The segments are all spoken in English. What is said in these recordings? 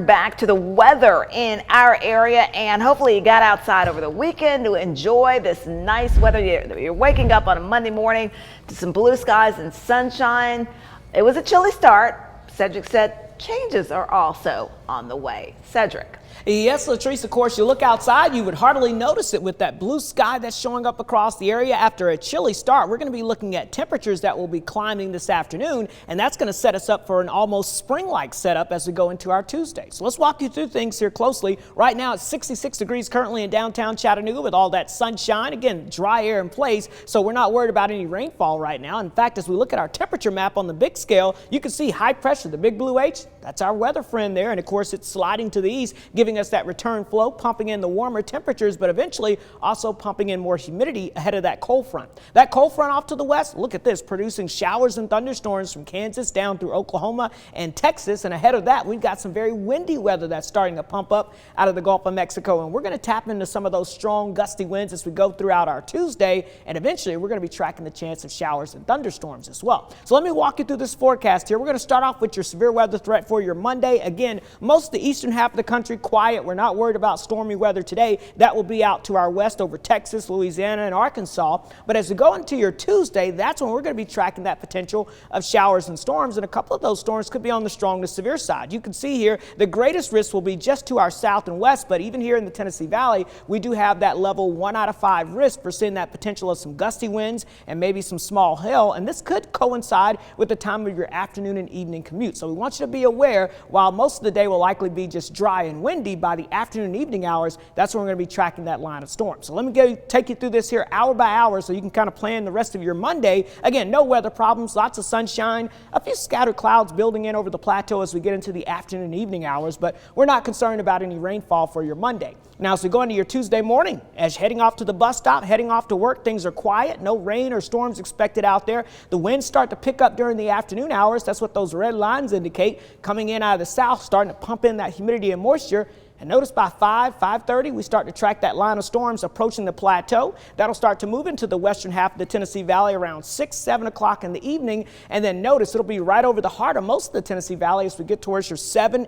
Back to the weather in our area, and hopefully you got outside over the weekend to enjoy this nice weather. You're waking up on a Monday morning to some blue skies and sunshine. It was a chilly start. Cedric said changes are also on the way. Cedric. Yes, Latrice, of course, you look outside, you would hardly notice it with that blue sky that's showing up across the area after a chilly start. We're going to be looking at temperatures that will be climbing this afternoon, and that's going to set us up for an almost spring-like setup as we go into our Tuesday. So let's walk you through things here closely. Right now, it's 66 degrees currently in downtown Chattanooga with all that sunshine. Again, dry air in place, so we're not worried about any rainfall right now. In fact, as we look at our temperature map on the big scale, you can see high pressure, the big blue H, that's our weather friend there. And of course, it's sliding to the east, giving us that return flow, pumping in the warmer temperatures, but eventually also pumping in more humidity ahead of that cold front. That cold front off to the west, look at this, producing showers and thunderstorms from Kansas down through Oklahoma and Texas. And ahead of that, we've got some very windy weather that's starting to pump up out of the Gulf of Mexico. And we're going to tap into some of those strong gusty winds as we go throughout our Tuesday. And eventually, we're going to be tracking the chance of showers and thunderstorms as well. So let me walk you through this forecast here. We're going to start off with your severe weather threat for your Monday. Again, most of the eastern half of the country quiet. We're not worried about stormy weather today. That will be out to our west over Texas, Louisiana, and Arkansas. But as we go into your Tuesday, that's when we're going to be tracking that potential of showers and storms. And a couple of those storms could be on the strong to severe side. You can see here the greatest risk will be just to our south and west. But even here in the Tennessee Valley, we do have that level 1 out of 5 risk for seeing that potential of some gusty winds and maybe some small hail. And this could coincide with the time of your afternoon and evening commute. So we want you to be aware, while most of the day will likely be just dry and windy, by the afternoon and evening hours, that's when we're going to be tracking that line of storms. So let me take you through this here hour by hour so you can kind of plan the rest of your Monday. Again, no weather problems, lots of sunshine, a few scattered clouds building in over the plateau as we get into the afternoon and evening hours, but we're not concerned about any rainfall for your Monday. Now, as we go into your Tuesday morning, as heading off to the bus stop, heading off to work, things are quiet, no rain or storms expected out there. The winds start to pick up during the afternoon hours. That's what those red lines indicate, coming in out of the south, starting to pump in that humidity and moisture. And notice by 5:30, we start to track that line of storms approaching the plateau. That'll start to move into the western half of the Tennessee Valley around 7 o'clock in the evening. And then notice it'll be right over the heart of most of the Tennessee Valley as we get towards your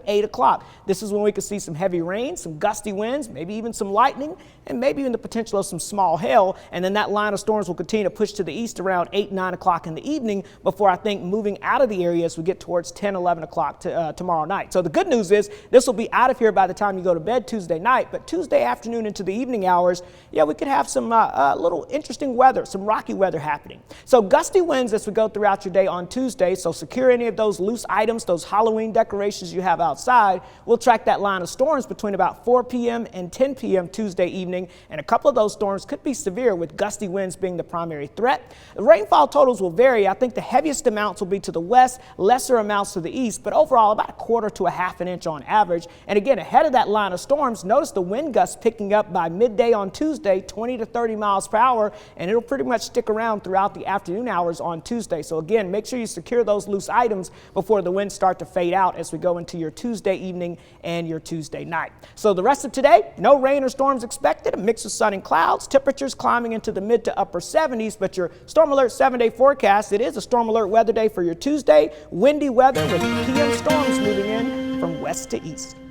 8 o'clock. This is when we could see some heavy rain, some gusty winds, maybe even some lightning, and maybe even the potential of some small hail. And then that line of storms will continue to push to the east around 9 o'clock in the evening before, I think, moving out of the area as we get towards 11 o'clock tomorrow night. So the good news is this will be out of here by the time you go to bed Tuesday night, but Tuesday afternoon into the evening hours, yeah, we could have some little interesting weather, some rocky weather happening. So gusty winds as we go throughout your day on Tuesday. So secure any of those loose items, those Halloween decorations you have outside. We'll track that line of storms between about 4 p.m. and 10 p.m. Tuesday evening, and a couple of those storms could be severe with gusty winds being the primary threat. The rainfall totals will vary. I think the heaviest amounts will be to the west, lesser amounts to the east, but overall about 1/4 to 1/2 an inch on average. And again, ahead of that line of storms, notice the wind gusts picking up by midday on Tuesday, 20 to 30 miles per hour, and it'll pretty much stick around throughout the afternoon hours on Tuesday. So again, make sure you secure those loose items before the winds start to fade out as we go into your Tuesday evening and your Tuesday night. So the rest of today, no rain or storms expected, a mix of sun and clouds, temperatures climbing into the mid to upper 70s, but your Storm Alert 7-day forecast, it is a Storm Alert weather day for your Tuesday. Windy weather with PM storms moving in from west to east.